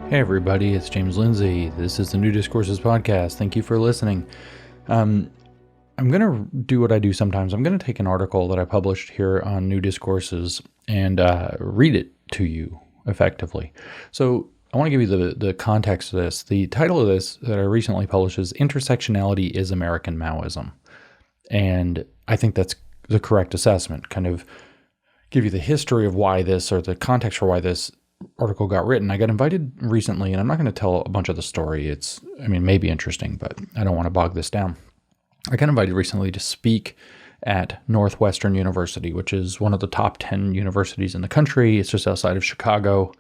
Hey everybody, it's James Lindsay. This is the New Discourses podcast. Thank you for listening. I'm going to do what I do sometimes. I'm going to take an article that I published here on New Discourses and read it to you effectively. So I want to give you the context of this. The title of this that I recently published is Intersectionality is American Maoism. And I think that's the correct assessment, kind of give you the history of why this, or the context for why this article got written. I got invited recently, and I'm not going to tell a bunch of the story. Maybe interesting, but I don't want to bog this down. I got invited recently to speak at Northwestern University, which is one of the top 10 universities in the country. It's just outside of Chicago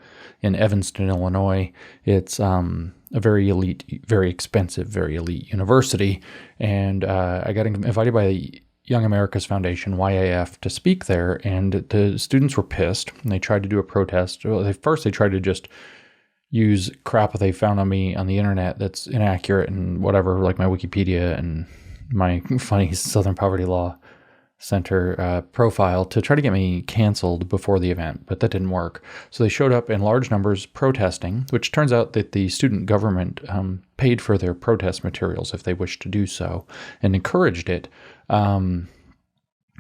in Evanston, Illinois. It's a very elite, very expensive, very elite university. And I got invited by the Young America's Foundation, YAF, to speak there, and the students were pissed, and they tried to do a protest. Well, they tried to just use crap that they found on me on the internet that's inaccurate and whatever, like my Wikipedia and my funny Southern Poverty Law Center profile, to try to get me canceled before the event, but that didn't work. So they showed up in large numbers protesting, which turns out that the student government paid for their protest materials if they wished to do so, and encouraged it,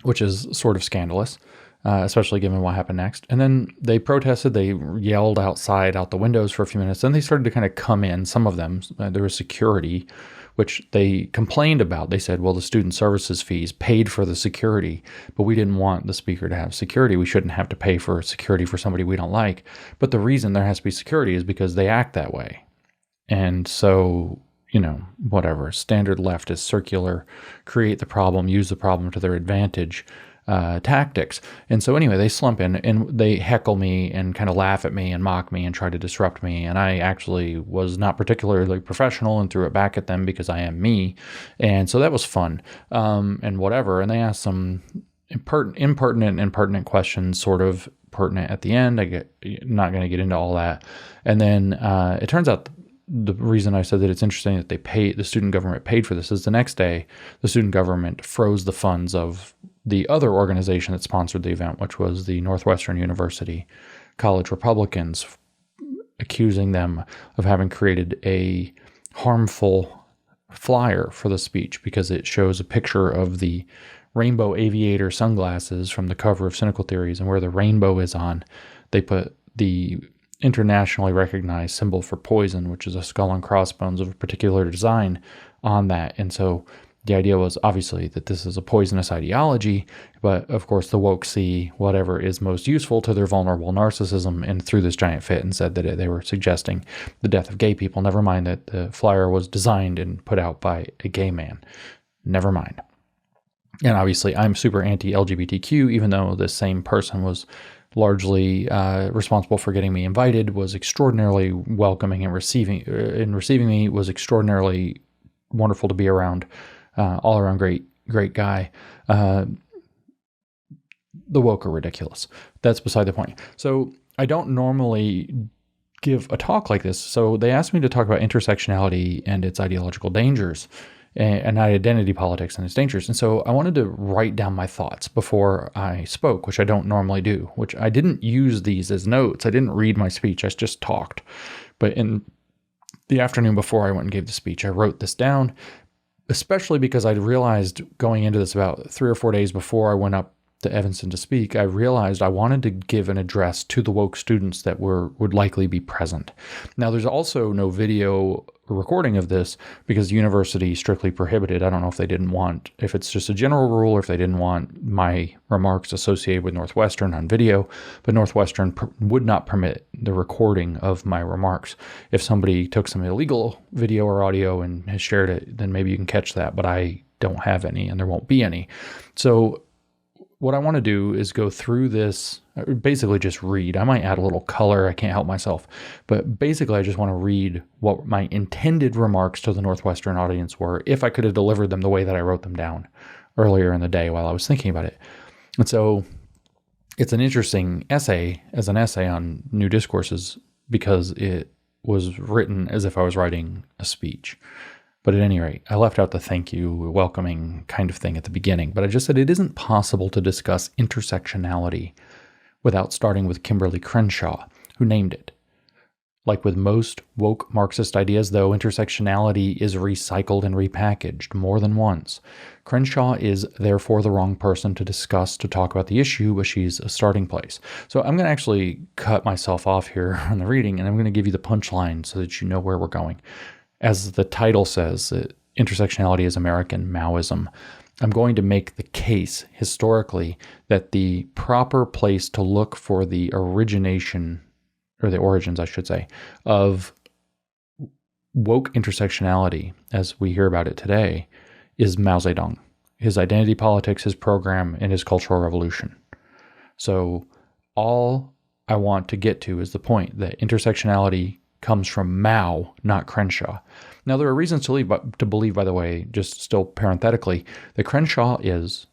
which is sort of scandalous, especially given what happened next. And then they protested, they yelled outside out the windows for a few minutes, then they started to kind of come in, some of them, there was security, which they complained about. They said, well, the student services fees paid for the security, but we didn't want the speaker to have security. We shouldn't have to pay for security for somebody we don't like. But the reason there has to be security is because they act that way. And so, whatever, standard leftist, circular, create the problem, use the problem to their advantage tactics. And so anyway, they slump in and they heckle me and kind of laugh at me and mock me and try to disrupt me. And I actually was not particularly professional and threw it back at them because I am me. And so that was fun and whatever. And they asked some impertinent and pertinent questions, sort of pertinent at the end. Not going to get into all that. And then it turns out the reason I said that it's interesting that the student government paid for this is the next day, the student government froze the funds of the other organization that sponsored the event, which was the Northwestern University College Republicans, accusing them of having created a harmful flyer for the speech because it shows a picture of the rainbow aviator sunglasses from the cover of Cynical Theories, and where the rainbow is on, they put the internationally recognized symbol for poison, which is a skull and crossbones of a particular design, on that. And so the idea was obviously that this is a poisonous ideology, but of course the woke see whatever is most useful to their vulnerable narcissism and threw this giant fit and said that they were suggesting the death of gay people. Never mind that the flyer was designed and put out by a gay man. Never mind. And obviously I'm super anti-LGBTQ, even though this same person was largely responsible for getting me invited, was extraordinarily welcoming and receiving me, was extraordinarily wonderful to be around, all around great guy. The woke are ridiculous. That's beside the point. So I don't normally give a talk like this. So they asked me to talk about intersectionality and its ideological dangers, and identity politics and its dangers. And so I wanted to write down my thoughts before I spoke, which I don't normally do, which I didn't use these as notes. I didn't read my speech. I just talked. But in the afternoon before I went and gave the speech, I wrote this down, especially because I realized going into this about 3 or 4 days before I went up to Evanston to speak, I realized I wanted to give an address to the woke students that would likely be present. Now, there's also no video recording of this because the university strictly prohibited. I don't know if it's just a general rule or if they didn't want my remarks associated with Northwestern on video, but Northwestern would not permit the recording of my remarks. If somebody took some illegal video or audio and has shared it, then maybe you can catch that, but I don't have any and there won't be any. So what I want to do is go through this, basically just read. I might add a little color, I can't help myself. But basically I just want to read what my intended remarks to the Northwestern audience were, if I could have delivered them the way that I wrote them down earlier in the day while I was thinking about it. And so it's an interesting essay as an essay on New Discourses because it was written as if I was writing a speech. But at any rate, I left out the thank you, welcoming kind of thing at the beginning. But I just said it isn't possible to discuss intersectionality without starting with Kimberly Crenshaw, who named it. Like with most woke Marxist ideas, though, intersectionality is recycled and repackaged more than once. Crenshaw is therefore the wrong person to talk about the issue, but she's a starting place. So I'm going to actually cut myself off here on the reading, and I'm going to give you the punchline so that you know where we're going. As the title says, intersectionality is American Maoism. I'm going to make the case historically that the proper place to look for the origination, or the origins, I should say, of woke intersectionality, as we hear about it today, is Mao Zedong, his identity politics, his program, and his Cultural Revolution. So all I want to get to is the point that intersectionality comes from Mao, not Crenshaw. Now, there are reasons to believe, by the way, just still parenthetically, that Crenshaw is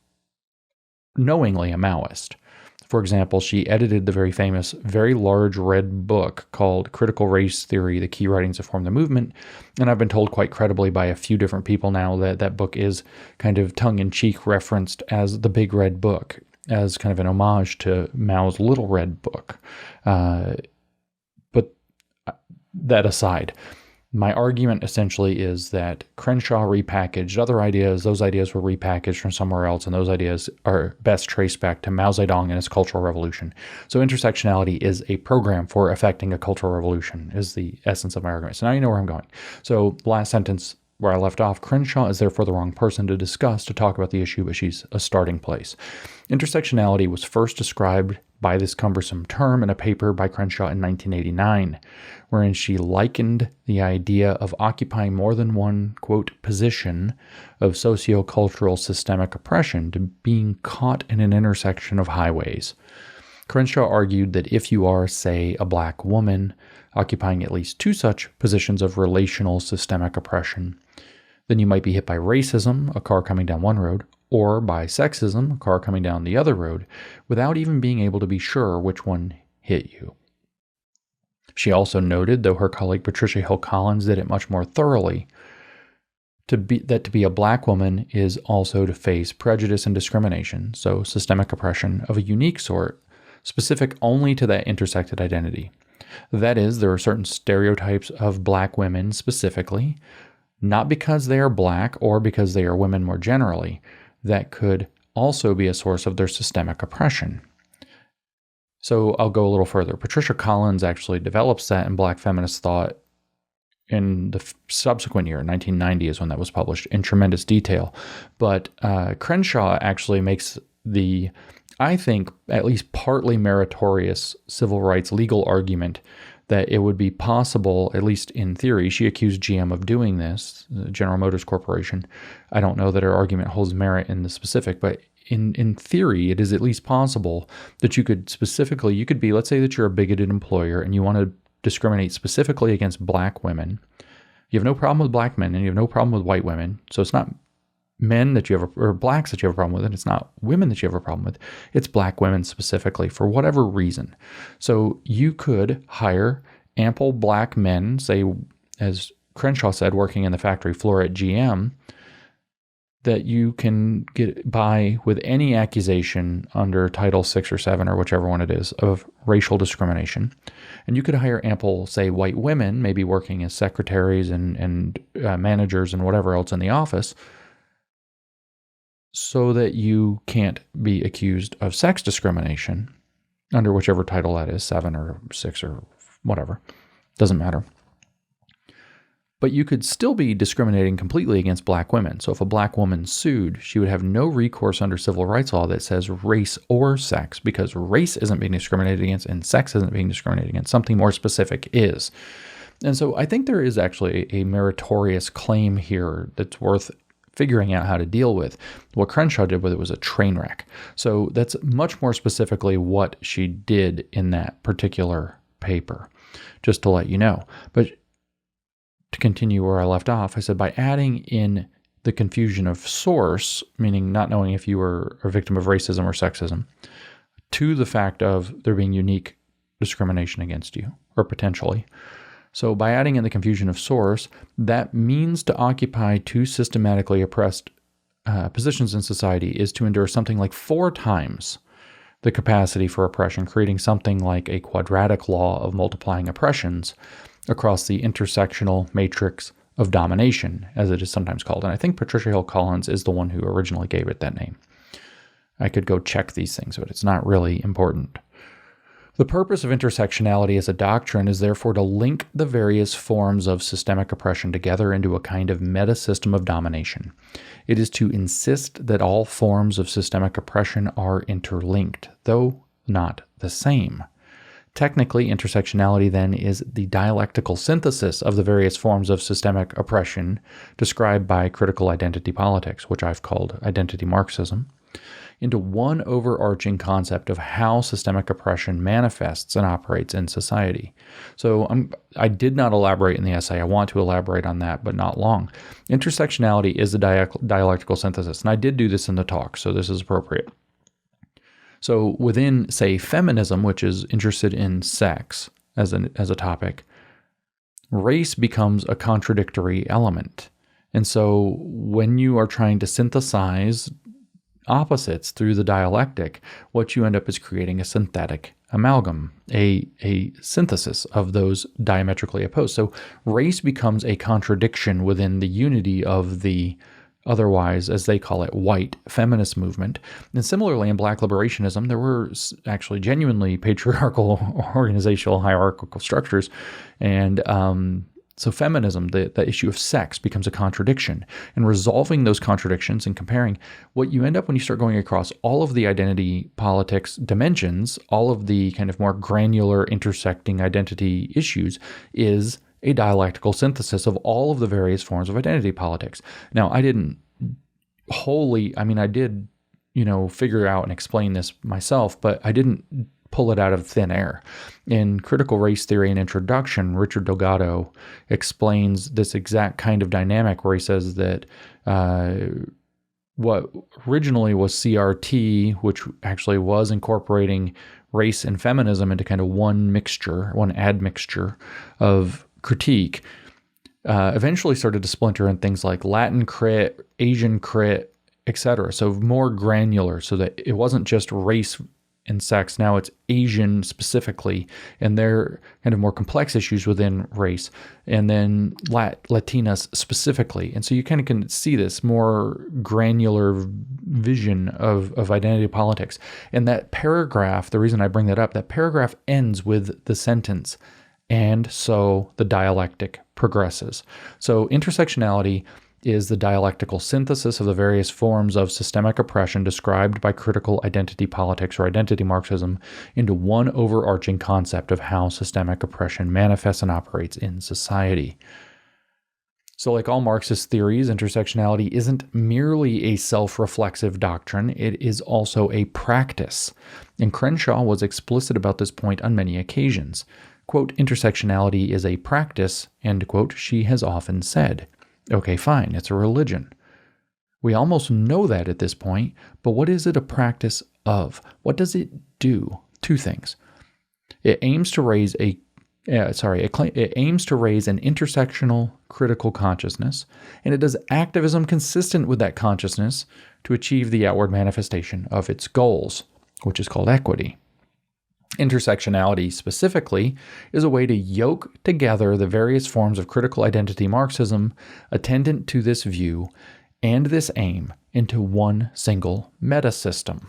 knowingly a Maoist. For example, she edited the very famous, very large red book called Critical Race Theory, The Key Writings that Form the Movement. And I've been told quite credibly by a few different people now that that book is kind of tongue-in-cheek referenced as the Big Red Book, as kind of an homage to Mao's Little Red Book. But that aside, my argument essentially is that Crenshaw repackaged other ideas. Those ideas were repackaged from somewhere else, and those ideas are best traced back to Mao Zedong and his Cultural Revolution. So intersectionality is a program for effecting a cultural revolution, is the essence of my argument. So now you know where I'm going. So last sentence where I left off, Crenshaw is therefore the wrong person to talk about the issue, but she's a starting place. Intersectionality was first described by this cumbersome term in a paper by Crenshaw in 1989, wherein she likened the idea of occupying more than one, quote, position of sociocultural systemic oppression to being caught in an intersection of highways. Crenshaw argued that if you are, say, a black woman occupying at least two such positions of relational systemic oppression, then you might be hit by racism, a car coming down one road, or by sexism, a car coming down the other road, without even being able to be sure which one hit you. She also noted, though her colleague Patricia Hill Collins did it much more thoroughly, to be a black woman is also to face prejudice and discrimination, so systemic oppression of a unique sort, specific only to that intersected identity. That is, there are certain stereotypes of black women specifically, not because they are black or because they are women more generally, that could also be a source of their systemic oppression. So I'll go a little further. Patricia Collins actually develops that in Black feminist thought in the subsequent year, 1990 is when that was published, in tremendous detail. But Crenshaw actually makes the, I think, at least partly meritorious civil rights legal argument that it would be possible, at least in theory. She accused GM of doing this, General Motors Corporation. I don't know that her argument holds merit in the specific, but in theory, it is at least possible that you could be, let's say that you're a bigoted employer and you want to discriminate specifically against black women. You have no problem with black men and you have no problem with white women. So it's not men that you have, or blacks that you have a problem with, and it's not women that you have a problem with. It's black women specifically for whatever reason. So you could hire ample black men, say, as Crenshaw said, working in the factory floor at GM, that you can get by with any accusation under Title 6 or 7 or whichever one it is of racial discrimination. And you could hire ample, say, white women, maybe working as secretaries and managers and whatever else in the office, so that you can't be accused of sex discrimination under whichever title that is, 7 or 6 or whatever. Doesn't matter. But you could still be discriminating completely against black women. So if a black woman sued, she would have no recourse under civil rights law that says race or sex, because race isn't being discriminated against and sex isn't being discriminated against. Something more specific is. And so I think there is actually a meritorious claim here that's worth figuring out how to deal with. What Crenshaw did with it was a train wreck. So that's much more specifically what she did in that particular paper, just to let you know. But to continue where I left off, I said by adding in the confusion of source, meaning not knowing if you were a victim of racism or sexism, to the fact of there being unique discrimination against you, or potentially. So by adding in the confusion of source, that means to occupy two systematically oppressed positions in society is to endure something like 4 times the capacity for oppression, creating something like a quadratic law of multiplying oppressions across the intersectional matrix of domination, as it is sometimes called. And I think Patricia Hill Collins is the one who originally gave it that name. I could go check these things, but it's not really important. The purpose of intersectionality as a doctrine is therefore to link the various forms of systemic oppression together into a kind of meta-system of domination. It is to insist that all forms of systemic oppression are interlinked, though not the same. Technically, intersectionality then is the dialectical synthesis of the various forms of systemic oppression described by critical identity politics, which I've called identity Marxism, into one overarching concept of how systemic oppression manifests and operates in society. So I did not elaborate in the essay. I want to elaborate on that, but not long. Intersectionality is a dialectical synthesis, and I did do this in the talk, so this is appropriate. So within, say, feminism, which is interested in sex as a topic, race becomes a contradictory element. And so when you are trying to synthesize opposites through the dialectic, what you end up is creating a synthetic amalgam, a synthesis of those diametrically opposed. So race becomes a contradiction within the unity of the otherwise, as they call it, white feminist movement. And similarly, in Black liberationism, there were actually genuinely patriarchal organizational hierarchical structures. And so feminism, the issue of sex, becomes a contradiction. And resolving those contradictions and comparing, what you end up when you start going across all of the identity politics dimensions, all of the kind of more granular intersecting identity issues, is a dialectical synthesis of all of the various forms of identity politics. Now, I didn't I did, figure out and explain this myself, but I didn't pull it out of thin air. In Critical Race Theory and Introduction, Richard Delgado explains this exact kind of dynamic where he says that what originally was CRT, which actually was incorporating race and feminism into kind of one admixture of critique, eventually started to splinter in things like Latin crit, Asian crit, etc. So more granular, so that it wasn't just race and sex. Now it's Asian specifically, and they're kind of more complex issues within race, and then Latinas specifically. And so you kind of can see this more granular vision of identity politics. And that paragraph, the reason I bring that up, that paragraph ends with the sentence, and so the dialectic progresses. So intersectionality is the dialectical synthesis of the various forms of systemic oppression described by critical identity politics or identity Marxism into one overarching concept of how systemic oppression manifests and operates in society. So like all Marxist theories, intersectionality isn't merely a self-reflexive doctrine, it is also a practice. And Crenshaw was explicit about this point on many occasions. Quote, intersectionality is a practice, end quote, she has often said. Okay, fine, it's a religion. We almost know that at this point, but what is it a practice of? What does it do? Two things. It aims to raise an intersectional critical consciousness, and it does activism consistent with that consciousness to achieve the outward manifestation of its goals, which is called equity. Intersectionality specifically is a way to yoke together the various forms of critical identity Marxism attendant to this view and this aim into one single meta-system.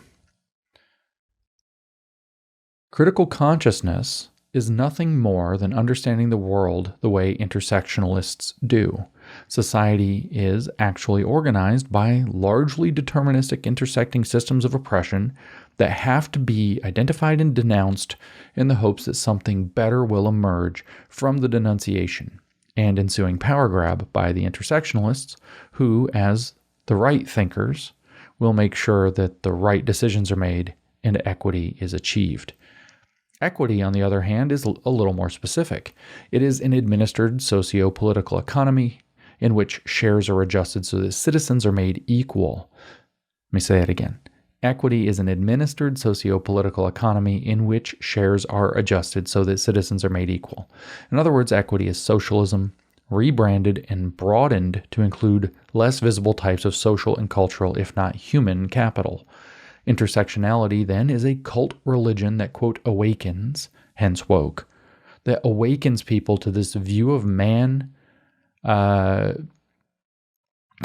Critical consciousness is nothing more than understanding the world the way intersectionalists do. Society is actually organized by largely deterministic intersecting systems of oppression that have to be identified and denounced in the hopes that something better will emerge from the denunciation and ensuing power grab by the intersectionalists who, as the right thinkers, will make sure that the right decisions are made and equity is achieved. Equity, on the other hand, is a little more specific. It is an administered socio-political economy in which shares are adjusted so that citizens are made equal. Let me say that again. Equity is an administered socio-political economy in which shares are adjusted so that citizens are made equal. In other words, equity is socialism, rebranded and broadened to include less visible types of social and cultural, if not human, capital. Intersectionality, then, is a cult religion that, quote, awakens, hence woke, that awakens people to this view of man. I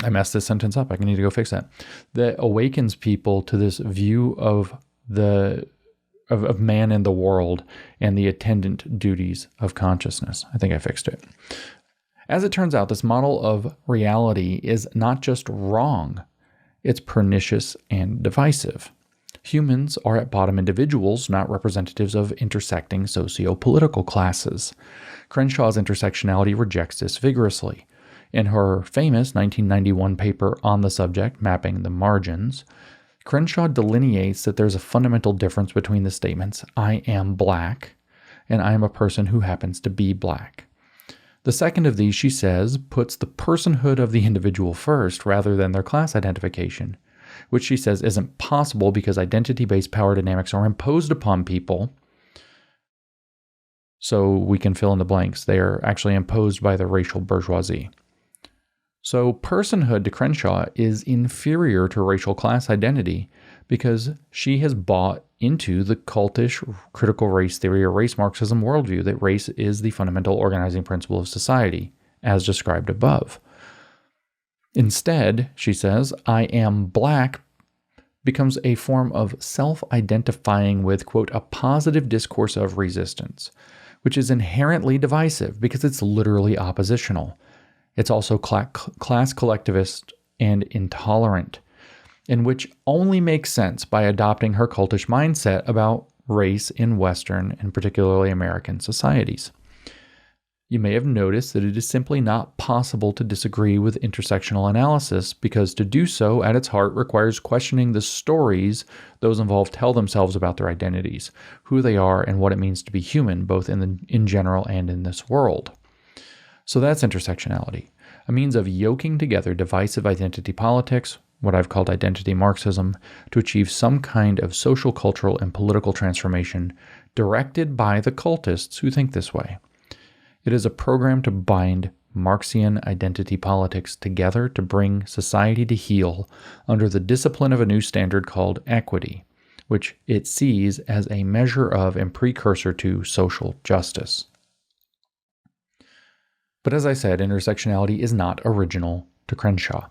messed this sentence up. I need to go fix that. That awakens people to this view of of man in the world and the attendant duties of consciousness. I think I fixed it. As it turns out, this model of reality is not just wrong, it's pernicious and divisive. Humans are at bottom individuals, not representatives of intersecting socio-political classes. Crenshaw's intersectionality rejects this vigorously. In her famous 1991 paper on the subject, Mapping the Margins, Crenshaw delineates that there's a fundamental difference between the statements, I am black, and I am a person who happens to be black. The second of these, she says, puts the personhood of the individual first rather than their class identification, which she says isn't possible because identity-based power dynamics are imposed upon people. So we can fill in the blanks. They are actually imposed by the racial bourgeoisie. So personhood to Crenshaw is inferior to racial class identity because she has bought into the cultish critical race theory or race Marxism worldview that race is the fundamental organizing principle of society, as described above. Instead, she says, I am black becomes a form of self-identifying with, quote, a positive discourse of resistance, which is inherently divisive because it's literally oppositional. It's also class collectivist and intolerant, and which only makes sense by adopting her cultish mindset about race in Western and particularly American societies. You may have noticed that it is simply not possible to disagree with intersectional analysis because to do so at its heart requires questioning the stories those involved tell themselves about their identities, who they are, and what it means to be human, both in general and in this world. So that's intersectionality, a means of yoking together divisive identity politics, what I've called identity Marxism, to achieve some kind of social, cultural, and political transformation directed by the cultists who think this way. It is a program to bind Marxian identity politics together to bring society to heel under the discipline of a new standard called equity, which it sees as a measure of and precursor to social justice. But as I said, intersectionality is not original to Crenshaw.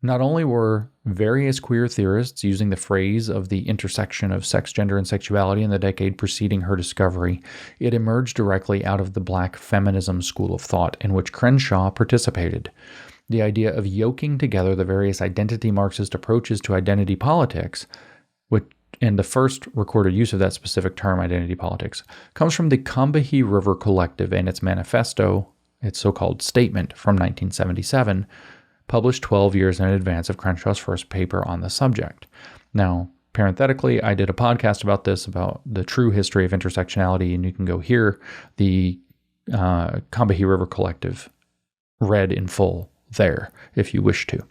Not only were various queer theorists using the phrase of the intersection of sex, gender, and sexuality in the decade preceding her discovery, it emerged directly out of the Black feminism school of thought in which Crenshaw participated. The idea of yoking together the various identity Marxist approaches to identity politics, and the first recorded use of that specific term, identity politics, comes from the Combahee River Collective and its manifesto, its so-called statement from 1977, published 12 years in advance of Crenshaw's first paper on the subject. Now, parenthetically, I did a podcast about this, about the true history of intersectionality, and you can go hear the Combahee River Collective read in full there, if you wish to.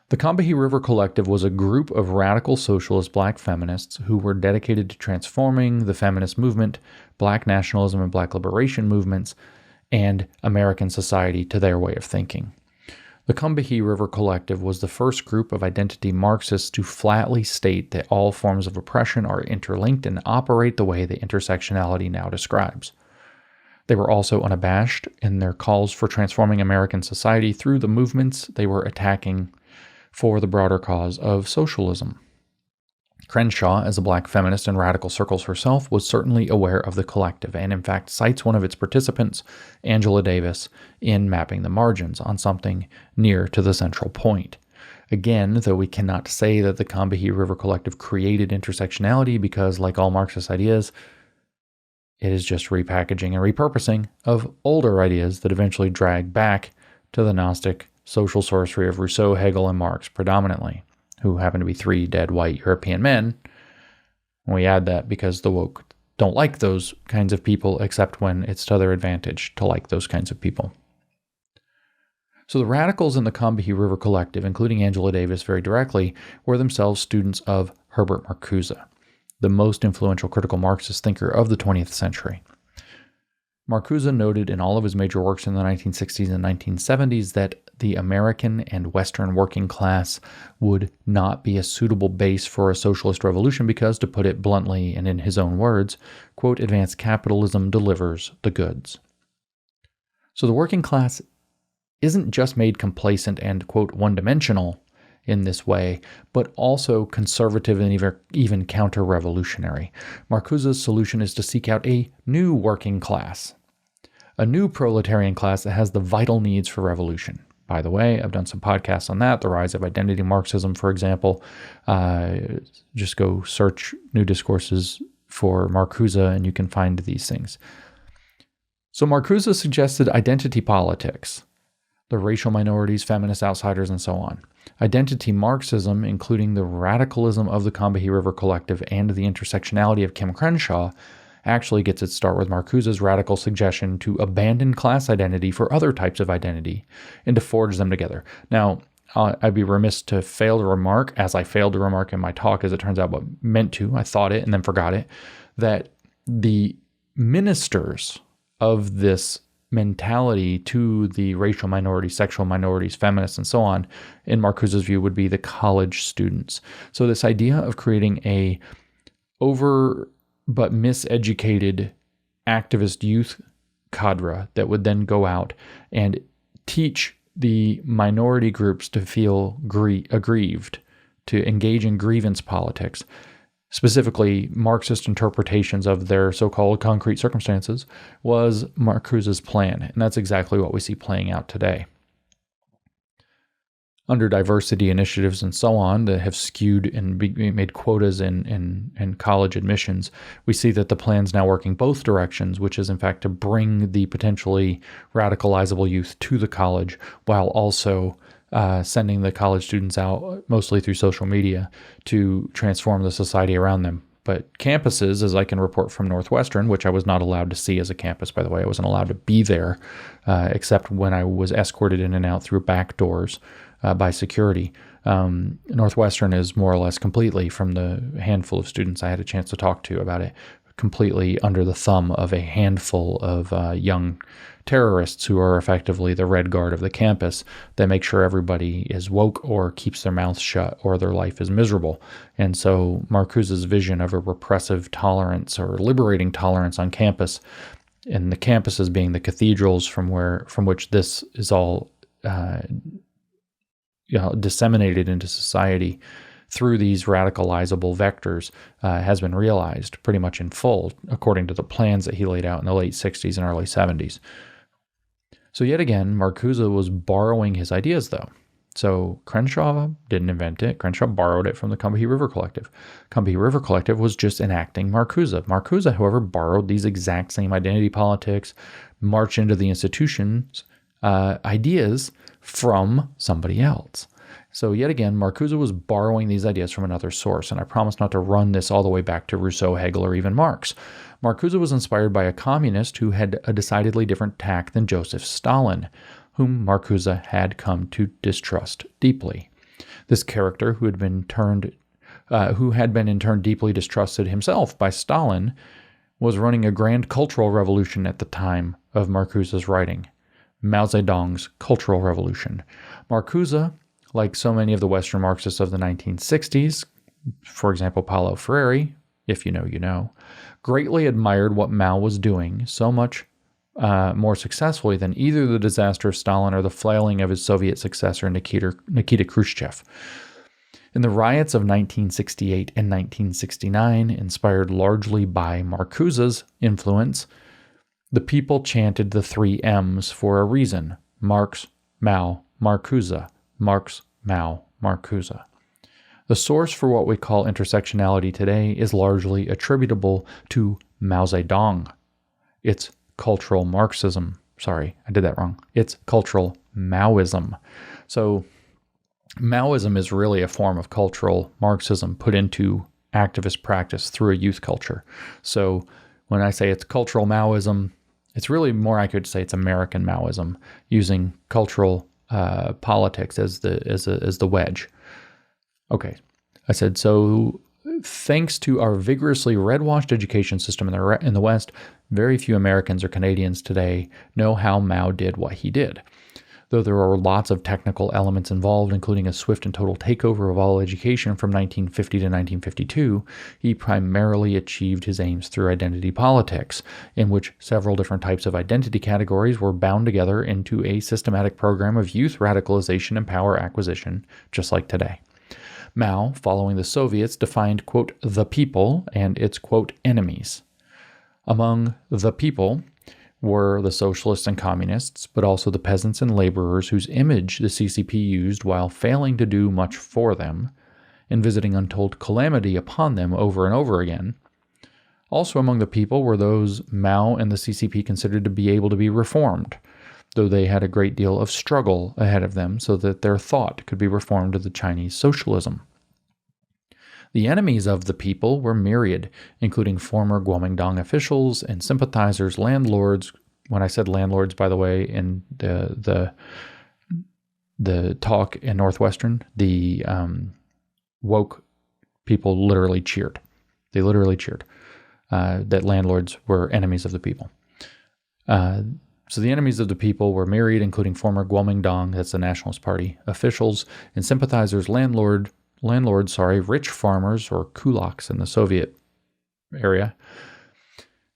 The Combahee River Collective was a group of radical socialist Black feminists who were dedicated to transforming the feminist movement, Black nationalism and Black liberation movements, and American society to their way of thinking. The Combahee River Collective was the first group of identity Marxists to flatly state that all forms of oppression are interlinked and operate the way the intersectionality now describes. They were also unabashed in their calls for transforming American society through the movements they were attacking for the broader cause of socialism. Crenshaw, as a Black feminist in radical circles herself, was certainly aware of the collective and in fact cites one of its participants, Angela Davis, in Mapping the Margins on something near to the central point. Again, though we cannot say that the Combahee River Collective created intersectionality because, like all Marxist ideas, it is just repackaging and repurposing of older ideas that eventually drag back to the Gnostic social sorcery of Rousseau, Hegel, and Marx predominantly, who happen to be three dead white European men. And we add that because the woke don't like those kinds of people, except when it's to their advantage to like those kinds of people. So the radicals in the Combahee River Collective, including Angela Davis very directly, were themselves students of Herbert Marcuse, the most influential critical Marxist thinker of the 20th century. Marcuse noted in all of his major works in the 1960s and 1970s that the American and Western working class would not be a suitable base for a socialist revolution because, to put it bluntly and in his own words, quote, advanced capitalism delivers the goods. So the working class isn't just made complacent and, quote, one-dimensional in this way, but also conservative and even counter-revolutionary. Marcuse's solution is to seek out a new working class, a new proletarian class that has the vital needs for revolution. By the way, I've done some podcasts on that, the rise of identity Marxism, for example. Just go search New Discourses for Marcuse and you can find these things. So Marcuse suggested identity politics, the racial minorities, feminist outsiders, and so on. Identity Marxism, including the radicalism of the Combahee River Collective and the intersectionality of Kim Crenshaw, actually gets its start with Marcuse's radical suggestion to abandon class identity for other types of identity and to forge them together. Now, I'd be remiss to fail to remark, as I failed to remark in my talk, as it turns out, but meant to, I thought it and then forgot it, that the ministers of this mentality to the racial minorities, sexual minorities, feminists, and so on, in Marcuse's view, would be the college students. So this idea of creating a over but miseducated activist youth cadre that would then go out and teach the minority groups to feel aggrieved, to engage in grievance politics, specifically Marxist interpretations of their so-called concrete circumstances, was Marcuse's plan. And that's exactly what we see playing out today. Under diversity initiatives and so on that have skewed and made quotas in college admissions, we see that the plan's now working both directions, which is in fact to bring the potentially radicalizable youth to the college while also sending the college students out, mostly through social media, to transform the society around them. But campuses, as I can report from Northwestern, which I was not allowed to see as a campus, by the way, I wasn't allowed to be there, except when I was escorted in and out through back doors by security. Northwestern is more or less completely, from the handful of students I had a chance to talk to about it, completely under the thumb of a handful of young terrorists who are effectively the Red Guard of the campus that make sure everybody is woke or keeps their mouths shut or their life is miserable. And so Marcuse's vision of a repressive tolerance or liberating tolerance on campus, and the campuses being the cathedrals from which this is all disseminated into society through these radicalizable vectors, has been realized pretty much in full, according to the plans that he laid out in the late 60s and early 70s. So yet again, Marcuse was borrowing his ideas, though. So Crenshaw didn't invent it. Crenshaw borrowed it from the Combahee River Collective. Combahee River Collective was just enacting Marcuse. Marcuse, however, borrowed these exact same identity politics, march into the institutions ideas from somebody else. So yet again, Marcuse was borrowing these ideas from another source, and I promise not to run this all the way back to Rousseau, Hegel, or even Marx. Marcuse was inspired by a communist who had a decidedly different tack than Joseph Stalin, whom Marcuse had come to distrust deeply. This character, who had been in turn deeply distrusted himself by Stalin, was running a grand cultural revolution at the time of Marcuse's writing, Mao Zedong's Cultural Revolution. Marcuse, like so many of the Western Marxists of the 1960s, for example, Paulo Freire, if you know, you know, greatly admired what Mao was doing so much more successfully than either the disaster of Stalin or the flailing of his Soviet successor, Nikita Khrushchev. In the riots of 1968 and 1969, inspired largely by Marcuse's influence, the people chanted the 3 M's for a reason: Marx, Mao, Marcuse. Marx, Mao, Marcuse. The source for what we call intersectionality today is largely attributable to Mao Zedong. It's cultural Marxism. Sorry, I did that wrong. It's cultural Maoism. So Maoism is really a form of cultural Marxism put into activist practice through a youth culture. So when I say it's cultural Maoism, it's really more accurate to say it's American Maoism, using cultural politics as the wedge. Okay, I said, so thanks to our vigorously red-washed education system in the West, very few Americans or Canadians today know how Mao did what he did. Though there are lots of technical elements involved, including a swift and total takeover of all education from 1950 to 1952, he primarily achieved his aims through identity politics, in which several different types of identity categories were bound together into a systematic program of youth radicalization and power acquisition, just like today. Mao, following the Soviets, defined, quote, the people and its, quote, enemies. Among the people were the socialists and communists, but also the peasants and laborers whose image the CCP used while failing to do much for them and visiting untold calamity upon them over and over again. Also among the people were those Mao and the CCP considered to be able to be reformed, though they had a great deal of struggle ahead of them so that their thought could be reformed to the Chinese socialism. The enemies of the people were myriad, including former Kuomintang officials and sympathizers, landlords. When I said landlords, by the way, in the talk in Northwestern, the woke people literally cheered. They literally cheered that landlords were enemies of the people. So the enemies of the people were myriad, including former Kuomintang, that's the Nationalist Party, officials and sympathizers, landlords, rich farmers or kulaks in the Soviet area,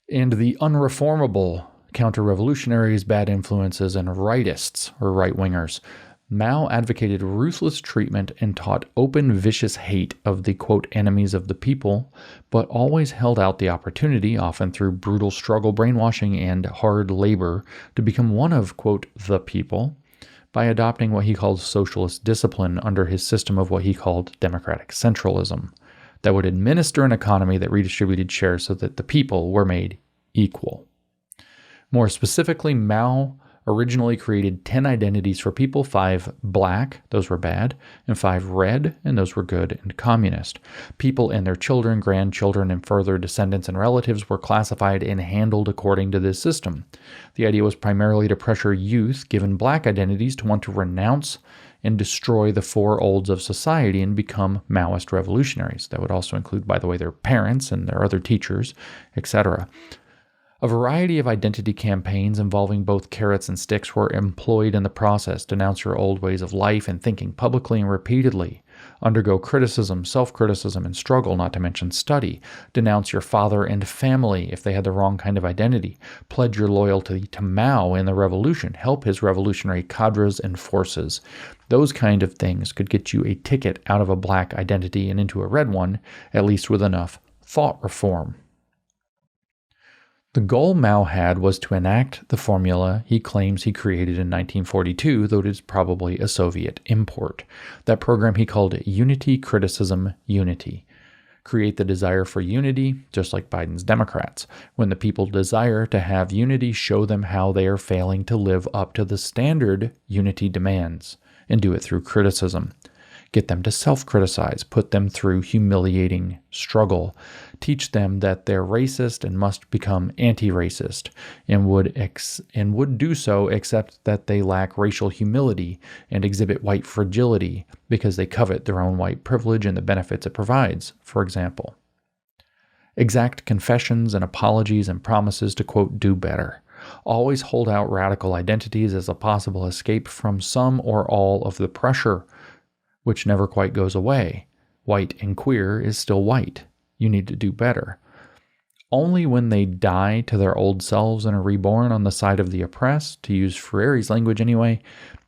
and the unreformable counter-revolutionaries, bad influences, and rightists or right-wingers. Mao advocated ruthless treatment and taught open, vicious hate of the, quote, enemies of the people, but always held out the opportunity, often through brutal struggle, brainwashing, and hard labor, to become one of, quote, the people, by adopting what he called socialist discipline under his system of what he called democratic centralism, that would administer an economy that redistributed shares so that the people were made equal. More specifically, Mao originally created 10 identities for people, 5 black, those were bad, and 5 red, and those were good and communist. People and their children, grandchildren, and further descendants and relatives were classified and handled according to this system. The idea was primarily to pressure youth given black identities to want to renounce and destroy the 4 olds of society and become Maoist revolutionaries. That would also include, by the way, their parents and their other teachers, etc. A variety of identity campaigns involving both carrots and sticks were employed in the process. Denounce your old ways of life and thinking publicly and repeatedly. Undergo criticism, self-criticism, and struggle, not to mention study. Denounce your father and family if they had the wrong kind of identity. Pledge your loyalty to Mao in the revolution. Help his revolutionary cadres and forces. Those kind of things could get you a ticket out of a black identity and into a red one, at least with enough thought reform. The goal Mao had was to enact the formula he claims he created in 1942, though it is probably a Soviet import. That program he called Unity, Criticism, Unity. Create the desire for unity, just like Biden's Democrats. When the people desire to have unity, show them how they are failing to live up to the standard unity demands, and do it through criticism. Get them to self-criticize, put them through humiliating struggle, teach them that they're racist and must become anti-racist, and would do so except that they lack racial humility and exhibit white fragility because they covet their own white privilege and the benefits it provides, for example. Exact confessions and apologies and promises to, quote, do better. Always hold out radical identities as a possible escape from some or all of the pressure, which never quite goes away. White and queer is still white. You need to do better. Only when they die to their old selves and are reborn on the side of the oppressed, to use Freire's language anyway,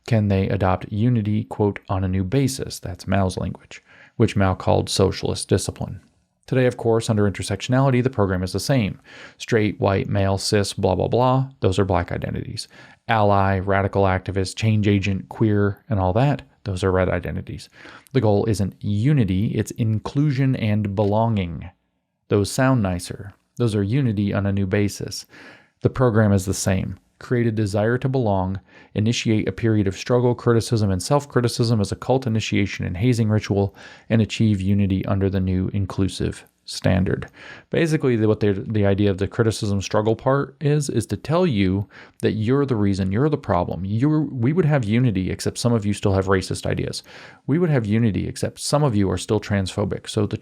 can they adopt unity, quote, on a new basis. That's Mao's language, which Mao called socialist discipline. Today, of course, under intersectionality, the program is the same. Straight, white, male, cis, blah, blah, blah, those are black identities. Ally, radical activist, change agent, queer, and all that, those are red identities. The goal isn't unity, it's inclusion and belonging. Those sound nicer. Those are unity on a new basis. The program is the same. Create a desire to belong, initiate a period of struggle, criticism, and self-criticism as a cult initiation and hazing ritual, and achieve unity under the new inclusive standard. Basically, what the idea of the criticism struggle part is to tell you that you're the reason, you're the problem. We would have unity, except some of you still have racist ideas. We would have unity, except some of you are still transphobic. So the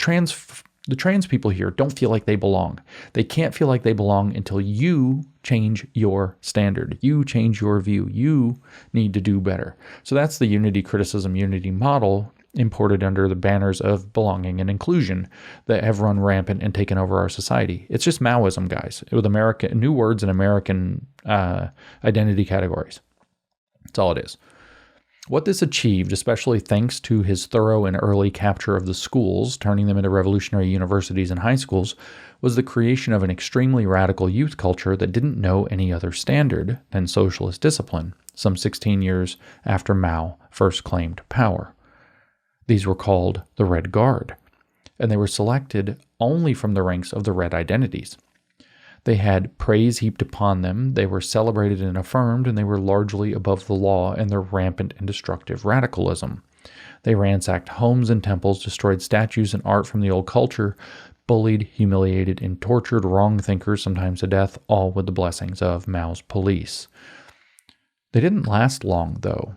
The trans people here don't feel like they belong. They can't feel like they belong until you change your standard. You change your view. You need to do better. So that's the unity, criticism, unity model imported under the banners of belonging and inclusion that have run rampant and taken over our society. It's just Maoism, guys, with American new words and American identity categories. That's all it is. What this achieved, especially thanks to his thorough and early capture of the schools, turning them into revolutionary universities and high schools, was the creation of an extremely radical youth culture that didn't know any other standard than socialist discipline, some 16 years after Mao first claimed power. These were called the Red Guard, and they were selected only from the ranks of the Red identities. They had praise heaped upon them, they were celebrated and affirmed, and they were largely above the law in their rampant and destructive radicalism. They ransacked homes and temples, destroyed statues and art from the old culture, bullied, humiliated, and tortured wrong thinkers, sometimes to death, all with the blessings of Mao's police. They didn't last long, though.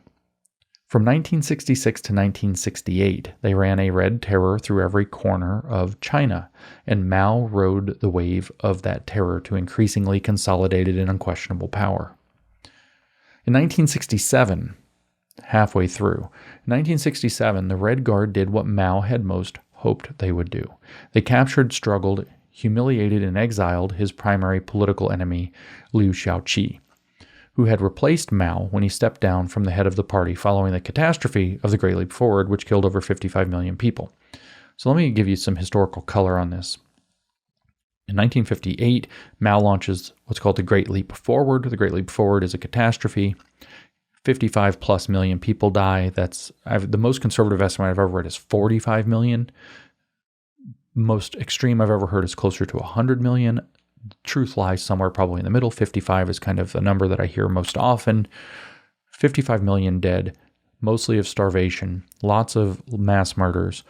From 1966 to 1968, they ran a red terror through every corner of China, and Mao rode the wave of that terror to increasingly consolidated and unquestionable power. In 1967, halfway through, in 1967, the Red Guard did what Mao had most hoped they would do. They captured, struggled, humiliated, and exiled his primary political enemy, Liu Shaoqi, who had replaced Mao when he stepped down from the head of the party following the catastrophe of the Great Leap Forward, which killed over 55 million people. So let me give you some historical color on this. In 1958, Mao launches what's called the Great Leap Forward. The Great Leap Forward is a catastrophe. 55 plus million people die. That's the most conservative estimate I've ever read is 45 million. Most extreme I've ever heard is closer to 100 million. Truth lies somewhere probably in the middle. 55 is kind of the number that I hear most often. 55 million dead, mostly of starvation, lots of mass murders.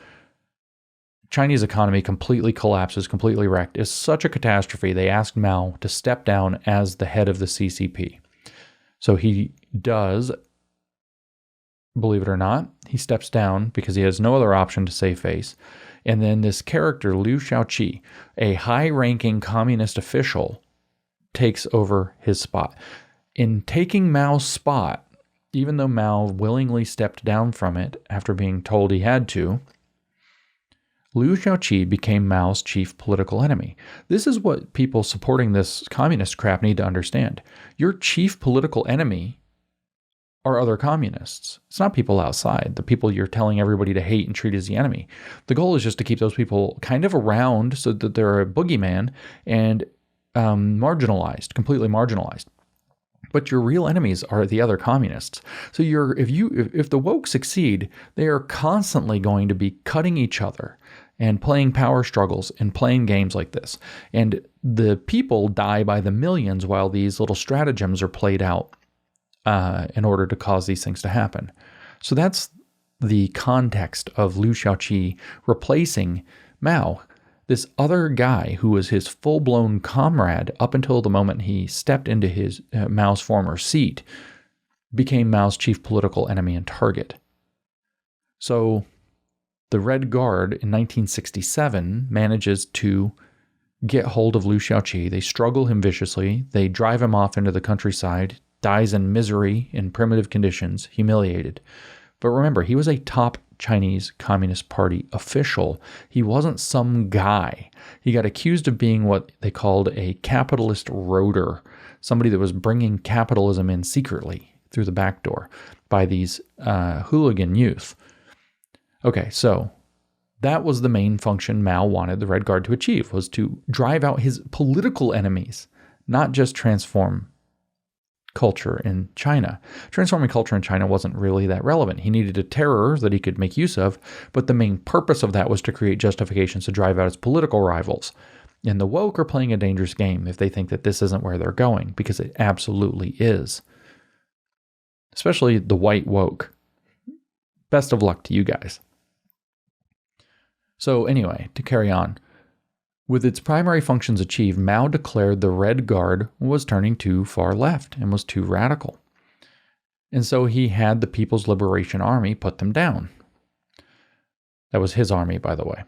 Chinese economy completely collapses, completely wrecked. It's such a catastrophe. They asked Mao to step down as the head of the CCP. So he does, believe it or not, he steps down because he has no other option to save face. And then this character, Liu Shaoqi, a high-ranking communist official, takes over his spot. In taking Mao's spot, even though Mao willingly stepped down from it after being told he had to, Liu Shaoqi became Mao's chief political enemy. This is what people supporting this communist crap need to understand. Your chief political enemy are other communists. It's not people outside, the people you're telling everybody to hate and treat as the enemy. The goal is just to keep those people kind of around so that they're a boogeyman and marginalized, completely marginalized. But your real enemies are the other communists. So if the woke succeed, they are constantly going to be cutting each other and playing power struggles and playing games like this. And the people die by the millions while these little stratagems are played out in order to cause these things to happen. So that's the context of Liu Shaoqi replacing Mao. This other guy who was his full-blown comrade up until the moment he stepped into his Mao's former seat became Mao's chief political enemy and target. So the Red Guard in 1967 manages to get hold of Liu Shaoqi. They struggle him viciously. They drive him off into the countryside, dies in misery in primitive conditions, humiliated. But remember, he was a top Chinese Communist Party official. He wasn't some guy. He got accused of being what they called a capitalist roader, somebody that was bringing capitalism in secretly through the back door by these hooligan youth. Okay, so that was the main function Mao wanted the Red Guard to achieve, was to drive out his political enemies, not just transform culture in China. Transforming culture in China wasn't really that relevant. He needed a terror that he could make use of, but the main purpose of that was to create justifications to drive out his political rivals. And the woke are playing a dangerous game if they think that this isn't where they're going, because it absolutely is. Especially the white woke. Best of luck to you guys. So anyway, to carry on. With its primary functions achieved, Mao declared the Red Guard was turning too far left and was too radical. And so he had the People's Liberation Army put them down. That was his army, by the way.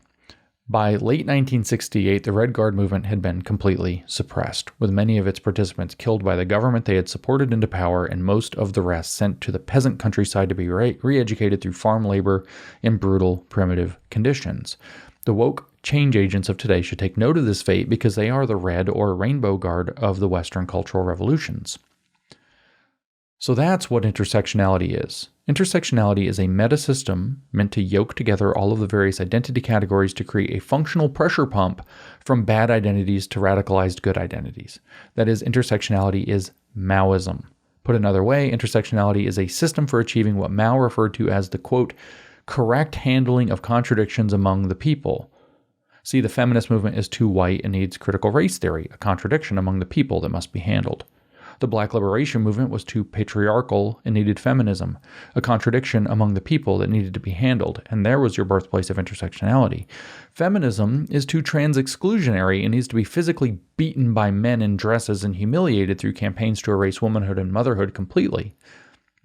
By late 1968, the Red Guard movement had been completely suppressed, with many of its participants killed by the government they had supported into power, and most of the rest sent to the peasant countryside to be re-educated through farm labor in brutal, primitive conditions. The woke change agents of today should take note of this fate because they are the Red or Rainbow Guard of the Western cultural revolutions. So that's what intersectionality is. Intersectionality is a meta-system meant to yoke together all of the various identity categories to create a functional pressure pump from bad identities to radicalized good identities. That is, intersectionality is Maoism. Put another way, intersectionality is a system for achieving what Mao referred to as the, quote, correct handling of contradictions among the people. See, the feminist movement is too white and needs critical race theory, a contradiction among the people that must be handled. The Black liberation movement was too patriarchal and needed feminism, a contradiction among the people that needed to be handled, and there was your birthplace of intersectionality. Feminism is too trans-exclusionary and needs to be physically beaten by men in dresses and humiliated through campaigns to erase womanhood and motherhood completely,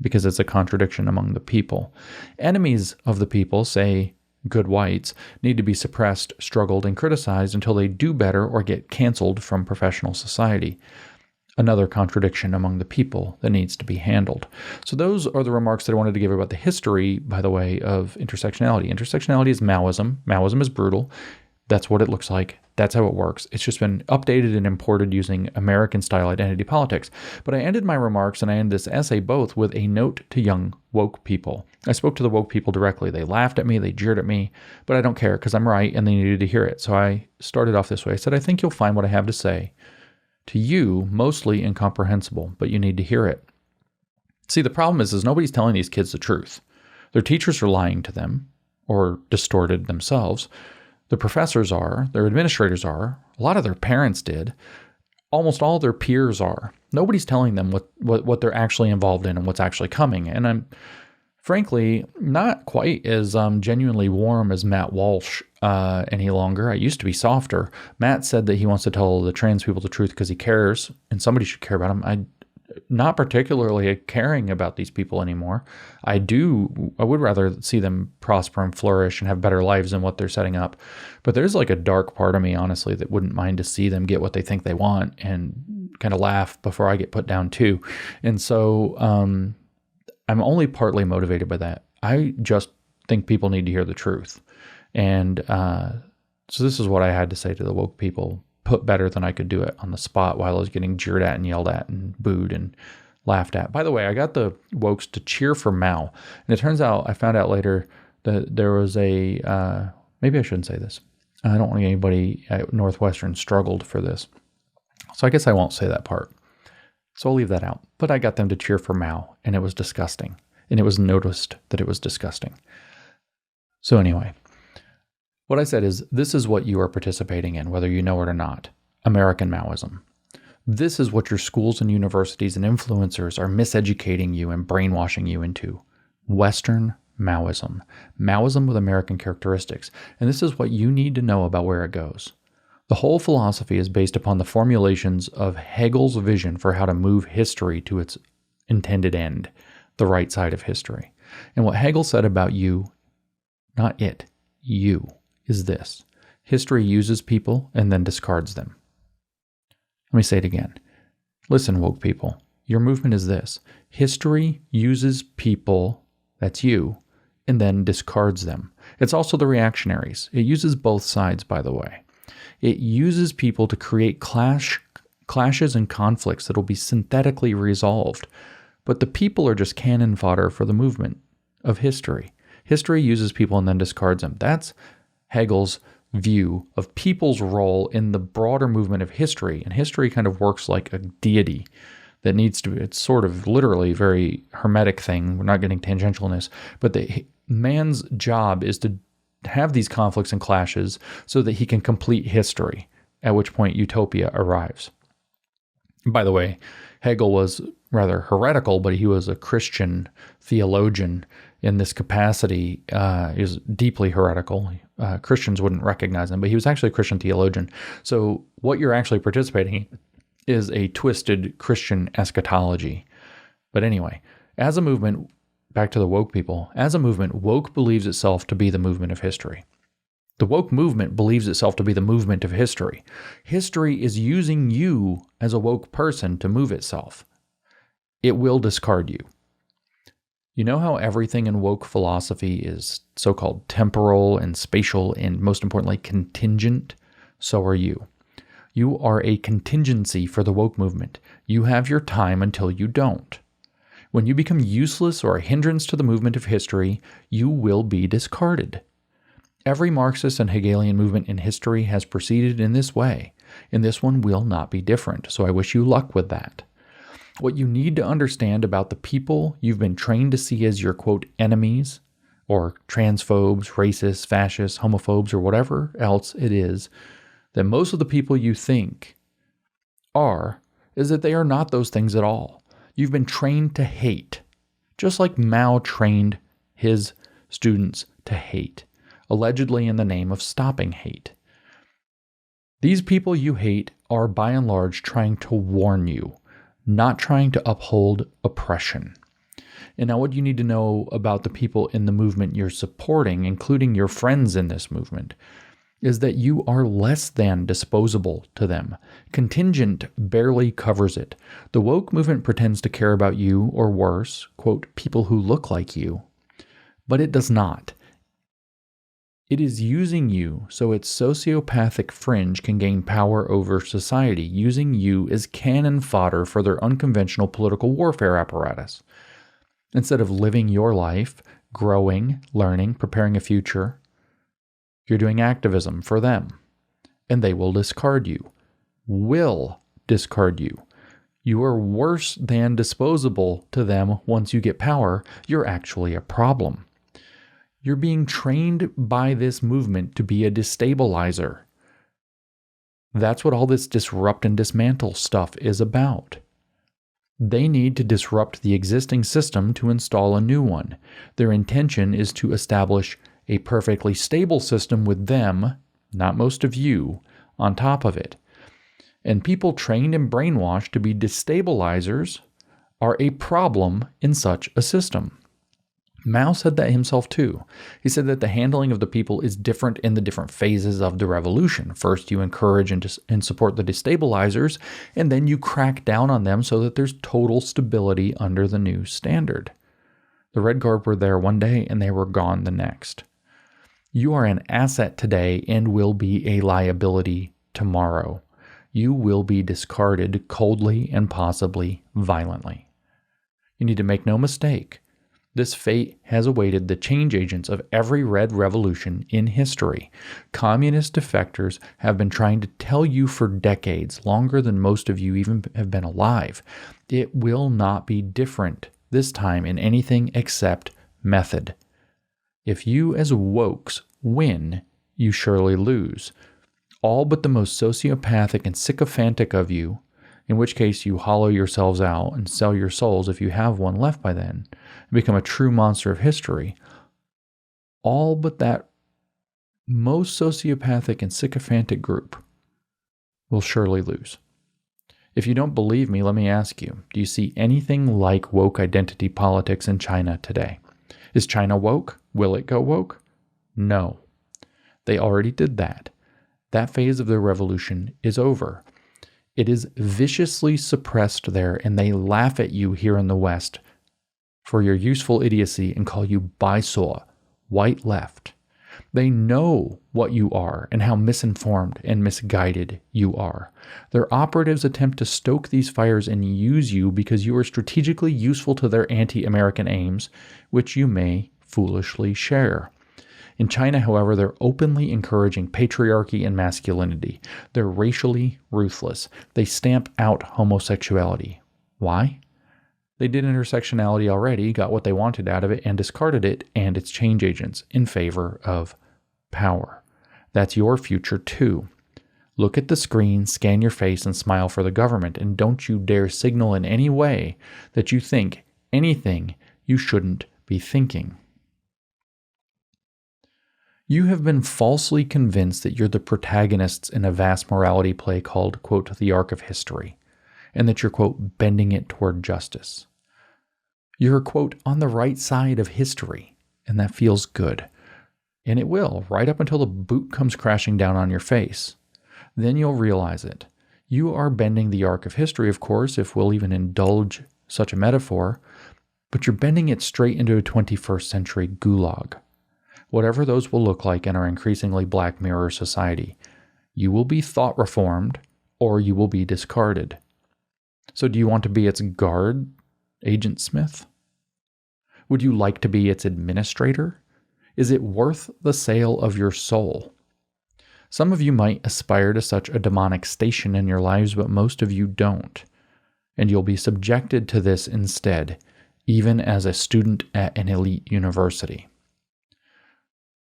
because it's a contradiction among the people. Enemies of the people, say good whites, need to be suppressed, struggled, and criticized until they do better or get canceled from professional society. Another contradiction among the people that needs to be handled. So those are the remarks that I wanted to give about the history, by the way, of intersectionality. Intersectionality is Maoism. Maoism is brutal. That's what it looks like. That's how it works. It's just been updated and imported using American-style identity politics. But I ended my remarks and I ended this essay both with a note to young woke people. I spoke to the woke people directly. They laughed at me, they jeered at me, but I don't care because I'm right and they needed to hear it. So I started off this way. I said, I think you'll find what I have to say to you mostly incomprehensible, but you need to hear it. See, the problem is nobody's telling these kids the truth. Their teachers are lying to them or distorted themselves. The professors are, their administrators are, a lot of their parents did, almost all their peers are. Nobody's telling them what they're actually involved in and what's actually coming. And I'm frankly not quite as genuinely warm as Matt Walsh any longer. I used to be softer. Matt said that he wants to tell the trans people the truth because he cares, and somebody should care about him. I'm not particularly caring about these people anymore. I would rather see them prosper and flourish and have better lives than what they're setting up. But there's like a dark part of me, honestly, that wouldn't mind to see them get what they think they want and kind of laugh before I get put down too. And so I'm only partly motivated by that. I just think people need to hear the truth. And so this is what I had to say to the woke people, put better than I could do it on the spot while I was getting jeered at and yelled at and booed and laughed at. By the way, I got the wokes to cheer for Mao. And it turns out, I found out later that there was maybe I shouldn't say this. I don't want anybody at Northwestern struggled for this. So I guess I won't say that part. So I'll leave that out. But I got them to cheer for Mao, and it was disgusting. And it was noticed that it was disgusting. So anyway, what I said is, this is what you are participating in, whether you know it or not. American Maoism. This is what your schools and universities and influencers are miseducating you and brainwashing you into. Western Maoism. Maoism with American characteristics. And this is what you need to know about where it goes. The whole philosophy is based upon the formulations of Hegel's vision for how to move history to its intended end, the right side of history. And what Hegel said about you, not it, you, is this. History uses people and then discards them. Let me say it again. Listen, woke people, your movement is this. History uses people, that's you, and then discards them. It's also the reactionaries. It uses both sides, by the way. It uses people to create clashes and conflicts that will be synthetically resolved. But the people are just cannon fodder for the movement of history. History uses people and then discards them. That's Hegel's view of people's role in the broader movement of history. And history kind of works like a deity that needs to be, it's sort of literally a very hermetic thing. We're not getting tangentialness, but the man's job is to have these conflicts and clashes so that he can complete history, at which point utopia arrives. By the way, Hegel was rather heretical, but he was a Christian theologian in this capacity. He was deeply heretical. Christians wouldn't recognize him, but he was actually a Christian theologian. So what you're actually participating in is a twisted Christian eschatology. But anyway, as a movement, back to the woke people, as a movement, woke believes itself to be the movement of history. The woke movement believes itself to be the movement of history. History is using you as a woke person to move itself. It will discard you. You know how everything in woke philosophy is so-called temporal and spatial and, most importantly, contingent? So are you. You are a contingency for the woke movement. You have your time until you don't. When you become useless or a hindrance to the movement of history, you will be discarded. Every Marxist and Hegelian movement in history has proceeded in this way, and this one will not be different, so I wish you luck with that. What you need to understand about the people you've been trained to see as your, quote, enemies, or transphobes, racists, fascists, homophobes, or whatever else it is, that most of the people you think are, is that they are not those things at all. You've been trained to hate, just like Mao trained his students to hate, allegedly in the name of stopping hate. These people you hate are by and large trying to warn you, not trying to uphold oppression. And now what you need to know about the people in the movement you're supporting, including your friends in this movement, is that you are less than disposable to them. Contingent barely covers it. The woke movement pretends to care about you, or worse, quote, people who look like you, but it does not. It is using you so its sociopathic fringe can gain power over society, using you as cannon fodder for their unconventional political warfare apparatus. Instead of living your life, growing, learning, preparing a future, you're doing activism for them, and they will discard you. Will discard you. You are worse than disposable to them once you get power. You're actually a problem. You're being trained by this movement to be a destabilizer. That's what all this disrupt and dismantle stuff is about. They need to disrupt the existing system to install a new one. Their intention is to establish a perfectly stable system with them, not most of you, on top of it. And people trained and brainwashed to be destabilizers are a problem in such a system. Mao said that himself too. He said that the handling of the people is different in the different phases of the revolution. First, you encourage and support the destabilizers, and then you crack down on them so that there's total stability under the new standard. The Red Guard were there one day, and they were gone the next. You are an asset today and will be a liability tomorrow. You will be discarded coldly and possibly violently. You need to make no mistake. This fate has awaited the change agents of every red revolution in history. Communist defectors have been trying to tell you for decades, longer than most of you even have been alive. It will not be different this time in anything except method. If you as wokes win, you surely lose. All but the most sociopathic and sycophantic of you, in which case you hollow yourselves out and sell your souls if you have one left by then, and become a true monster of history. All but that most sociopathic and sycophantic group will surely lose. If you don't believe me, let me ask you, do you see anything like woke identity politics in China today? Is China woke? Will it go woke? No. They already did that. That phase of their revolution is over. It is viciously suppressed there, and they laugh at you here in the West for your useful idiocy and call you Baisaw, white left. They know what you are and how misinformed and misguided you are. Their operatives attempt to stoke these fires and use you because you are strategically useful to their anti-American aims, which you may foolishly share. In China, however, they're openly encouraging patriarchy and masculinity. They're racially ruthless. They stamp out homosexuality. Why? They did intersectionality already, got what they wanted out of it, and discarded it and its change agents in favor of power. That's your future too. Look at the screen, scan your face, and smile for the government, and don't you dare signal in any way that you think anything you shouldn't be thinking. You have been falsely convinced that you're the protagonists in a vast morality play called, quote, the arc of history, and that you're, quote, bending it toward justice. You're, quote, on the right side of history, and that feels good. And it will, right up until the boot comes crashing down on your face. Then you'll realize it. You are bending the arc of history, of course, if we'll even indulge such a metaphor, but you're bending it straight into a 21st century gulag. Whatever those will look like in our increasingly Black Mirror society, you will be thought reformed or you will be discarded. So do you want to be its guard, Agent Smith? Would you like to be its administrator? Is it worth the sale of your soul? Some of you might aspire to such a demonic station in your lives, but most of you don't. And you'll be subjected to this instead, even as a student at an elite university.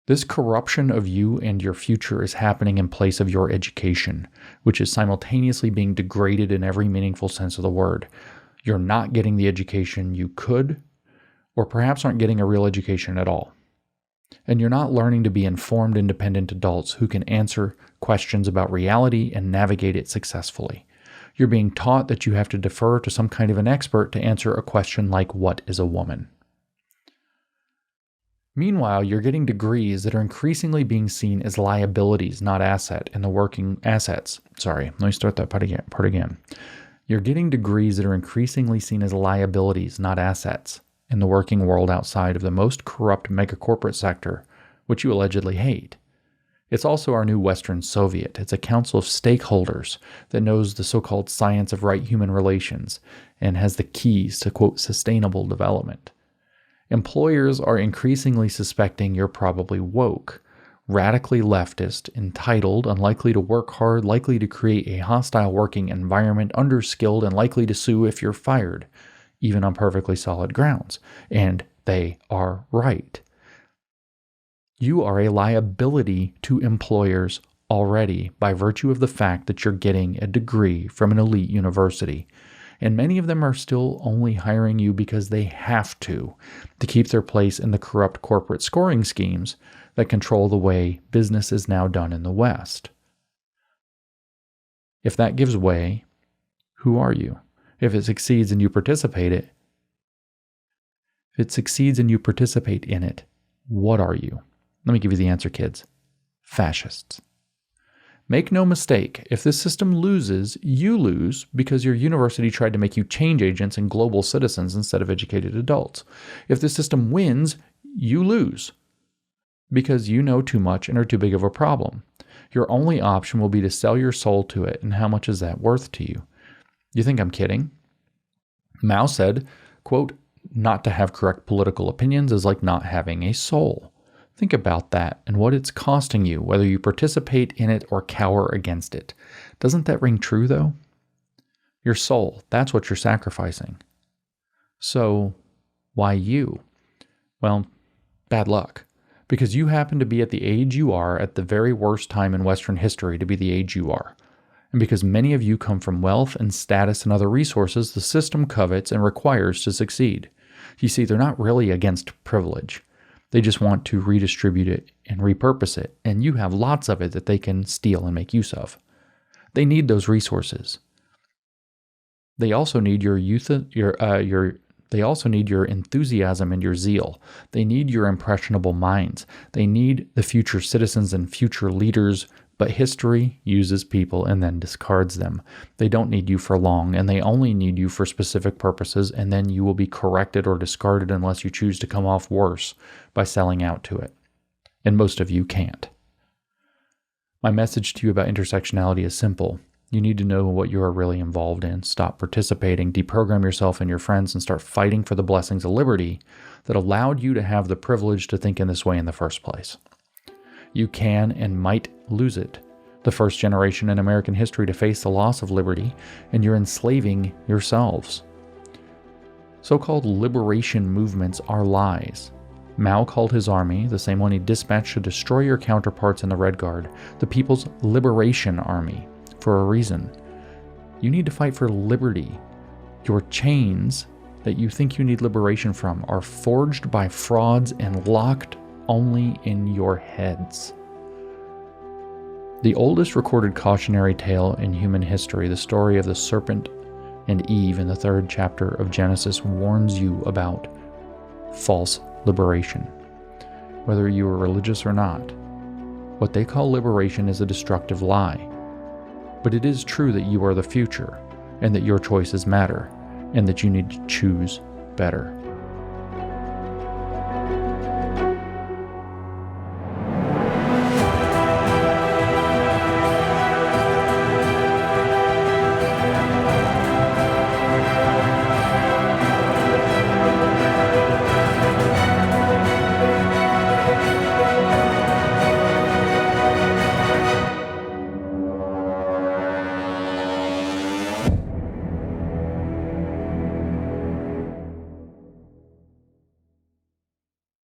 This corruption of you and your future is happening in place of your education, which is simultaneously being degraded in every meaningful sense of the word. You're not getting the education you could, or perhaps aren't getting a real education at all. And you're not learning to be informed, independent adults who can answer questions about reality and navigate it successfully. You're being taught that you have to defer to some kind of an expert to answer a question like, what is a woman? Meanwhile, you're getting degrees that are increasingly being seen as liabilities, not assets. Sorry, let me start that part again. You're getting degrees that are increasingly seen as liabilities, not assets, in the working world outside of the most corrupt megacorporate sector, which you allegedly hate. It's also our new Western Soviet. It's a council of stakeholders that knows the so-called science of right human relations and has the keys to, quote, sustainable development. Employers are increasingly suspecting you're probably woke, radically leftist, entitled, unlikely to work hard, likely to create a hostile working environment, underskilled, and likely to sue if you're fired, even on perfectly solid grounds. And they are right. You are a liability to employers already by virtue of the fact that you're getting a degree from an elite university. And many of them are still only hiring you because they have to keep their place in the corrupt corporate scoring schemes that control the way business is now done in the West. If that gives way, who are you? If it succeeds and you participate in it, what are you? Let me give you the answer, kids. Fascists. Make no mistake, if this system loses, you lose because your university tried to make you change agents and global citizens instead of educated adults. If the system wins, you lose because you know too much and are too big of a problem. Your only option will be to sell your soul to it, and how much is that worth to you? You think I'm kidding? Mao said, quote, not to have correct political opinions is like not having a soul. Think about that and what it's costing you, whether you participate in it or cower against it. Doesn't that ring true, though? Your soul, that's what you're sacrificing. So, why you? Well, bad luck. Because you happen to be at the age you are at the very worst time in Western history to be the age you are. And because many of you come from wealth and status and other resources the system covets and requires to succeed. You see, they're not really against privilege. They just want to redistribute it and repurpose it, and you have lots of it that they can steal and make use of. They need those resources. They also need your enthusiasm and your zeal. They need your impressionable minds. They need the future citizens and future leaders, but history uses people and then discards them. They don't need you for long, and they only need you for specific purposes, and then you will be corrected or discarded unless you choose to come off worse by selling out to it. And most of you can't. My message to you about intersectionality is simple. You need to know what you are really involved in. Stop participating, deprogram yourself and your friends, and start fighting for the blessings of liberty that allowed you to have the privilege to think in this way in the first place. You can and might lose it. The first generation in American history to face the loss of liberty, and you're enslaving yourselves. So-called liberation movements are lies. Mao called his army, the same one he dispatched to destroy your counterparts in the Red Guard, the People's Liberation Army, for a reason. You need to fight for liberty. Your chains that you think you need liberation from are forged by frauds and locked only in your heads. The oldest recorded cautionary tale in human history, the story of the serpent and Eve in the 3rd chapter of Genesis, warns you about false liberation. whether you are religious or not. What they call liberation is a destructive lie. But it is true that you are the future, and that your choices matter, and that you need to choose better.